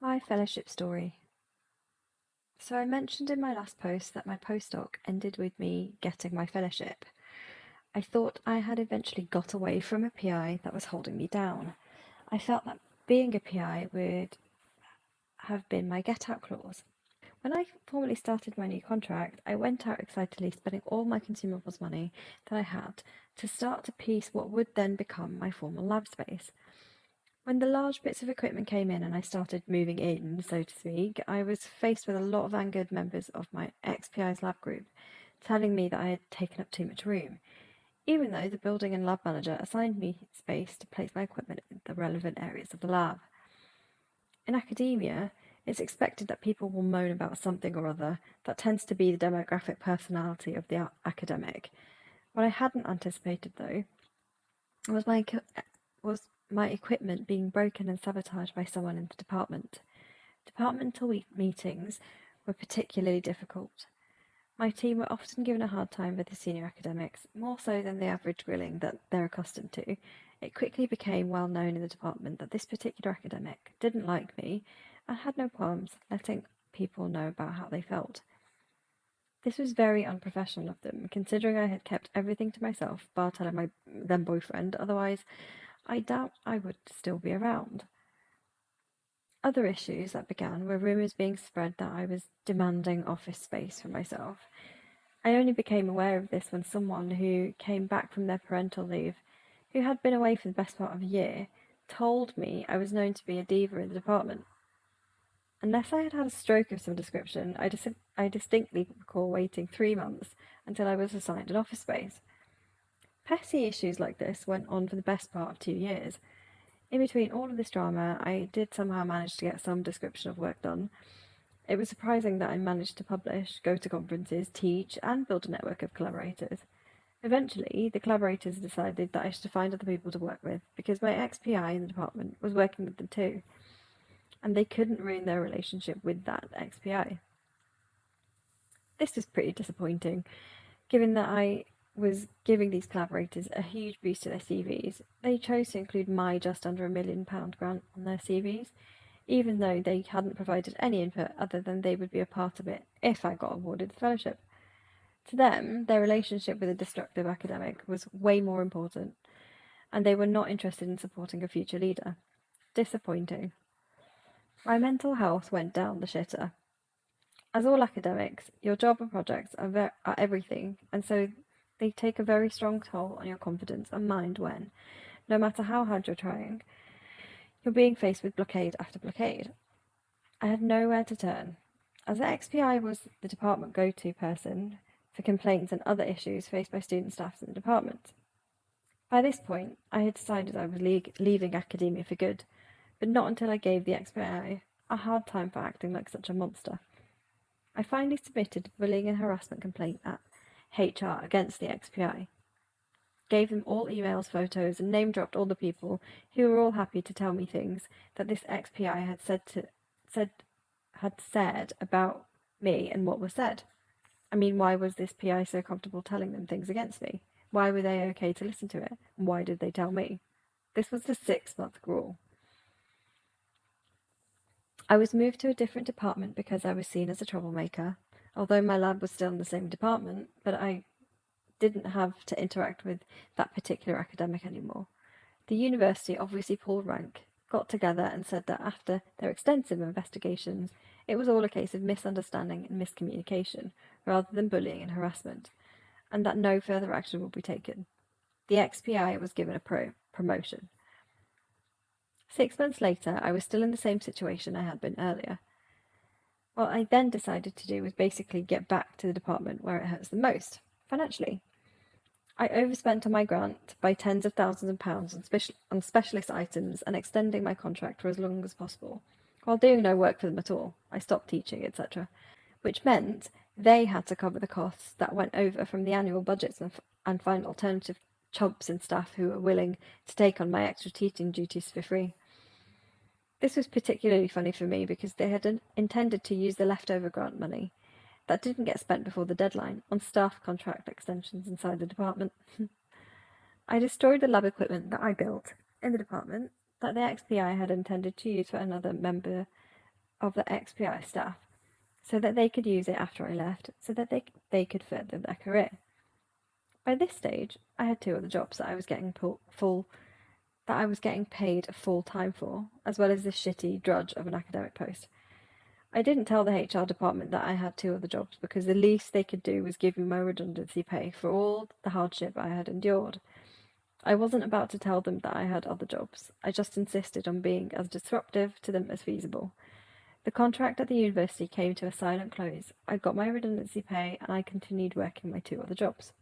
My fellowship story. So I mentioned in my last post that my postdoc ended with me getting my fellowship. I thought I had eventually got away from a PI that was holding me down. I felt that being a PI would have been my get out clause. When I formally started my new contract, I went out excitedly, spending all my consumables money that I had to start to piece what would then become my formal lab space. When the large bits of equipment came in and I started moving in, so to speak, I was faced with a lot of angered members of my ex-PI's lab group, telling me that I had taken up too much room, even though the building and lab manager assigned me space to place my equipment in the relevant areas of the lab. In academia, it's expected that people will moan about something or other. That tends to be the demographic personality of the academic. What I hadn't anticipated, though, was my equipment being broken and sabotaged by someone in the department. Departmental meetings were particularly difficult. My team were often given a hard time by the senior academics, more so than the average grilling that they're accustomed to. It quickly became well known in the department that this particular academic didn't like me and had no qualms letting people know about how they felt. This was very unprofessional of them, considering I had kept everything to myself, bar telling my then boyfriend, otherwise I doubt I would still be around. Other issues that began were rumours being spread that I was demanding office space for myself. I only became aware of this when someone who came back from their parental leave, who had been away for the best part of a year, told me I was known to be a diva in the department. Unless I had had a stroke of some description, I distinctly recall waiting 3 months until I was assigned an office space. Petty issues like this went on for the best part of 2 years. In between all of this drama, I did somehow manage to get some description of work done. It was surprising that I managed to publish, go to conferences, teach, and build a network of collaborators. Eventually, the collaborators decided that I should find other people to work with because my ex-PI in the department was working with them too, and they couldn't ruin their relationship with that ex-PI. This was pretty disappointing, given that I was giving these collaborators a huge boost to their CVs. They chose to include my just under £1 million grant on their CVs, even though they hadn't provided any input other than they would be a part of it if I got awarded the fellowship. To them, their relationship with a destructive academic was way more important, and they were not interested in supporting a future leader. Disappointing. My mental health went down the shitter. As all academics, your job and projects are everything, and so they take a very strong toll on your confidence and mind when, no matter how hard you're trying, you're being faced with blockade after blockade. I had nowhere to turn. As the XPI was the department go-to person for complaints and other issues faced by student staff in the department. By this point, I had decided I was leaving academia for good, but not until I gave the XPI a hard time for acting like such a monster. I finally submitted a bullying and harassment complaint at HR against the XPI. Gave them all emails, photos, and name dropped all the people who were all happy to tell me things that this XPI had said about me and what was said. I mean, why was this PI so comfortable telling them things against me? Why were they okay to listen to it? And why did they tell me? This was the 6-month rule. I was moved to a different department because I was seen as a troublemaker, although my lab was still in the same department, but I didn't have to interact with that particular academic anymore. The university obviously pulled rank, got together and said that after their extensive investigations, it was all a case of misunderstanding and miscommunication, rather than bullying and harassment, and that no further action would be taken. The XPI was given a promotion. 6 months later, I was still in the same situation I had been earlier. What I then decided to do was basically get back to the department where it hurts the most, financially. I overspent on my grant by tens of thousands of pounds on specialist items and extending my contract for as long as possible, while doing no work for them at all. I stopped teaching, etc., which meant they had to cover the costs that went over from the annual budgets and find alternative chubs and staff who were willing to take on my extra teaching duties for free. This was particularly funny for me because they had intended to use the leftover grant money that didn't get spent before the deadline on staff contract extensions inside the department. I destroyed the lab equipment that I built in the department that the XPI had intended to use for another member of the ex-PI staff so that they could use it after I left, so that they could further their career. By this stage, I had 2 other jobs that I was getting paid full time for, as well as this shitty drudge of an academic post. I didn't tell the HR department that I had 2 other jobs because the least they could do was give me my redundancy pay for all the hardship I had endured. I wasn't about to tell them that I had other jobs. I just insisted on being as disruptive to them as feasible. The contract at the university came to a silent close. I got my redundancy pay and I continued working my 2 other jobs,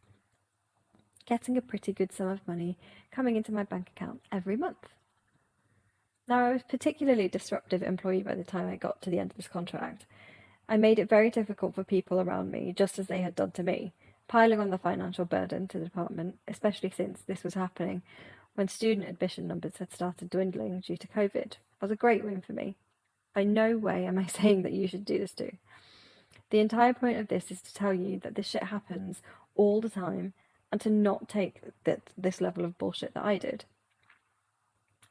getting a pretty good sum of money coming into my bank account every month. Now, I was a particularly disruptive employee by the time I got to the end of this contract. I made it very difficult for people around me, just as they had done to me, piling on the financial burden to the department, especially since this was happening when student admission numbers had started dwindling due to COVID. It was a great win for me. By no way am I saying that you should do this too. The entire point of this is to tell you that this shit happens all the time and to not take this level of bullshit that I did.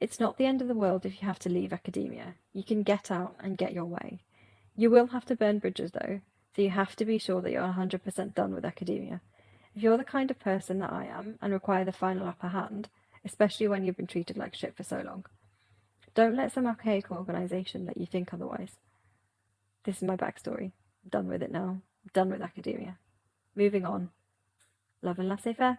It's not the end of the world if you have to leave academia. You can get out and get your way. You will have to burn bridges though, so you have to be sure that you're 100% done with academia. If you're the kind of person that I am and require the final upper hand, especially when you've been treated like shit for so long, don't let some archaic organisation let you think otherwise. This is my backstory. Done with it now. Done with academia. Moving on. Love and laissez-faire.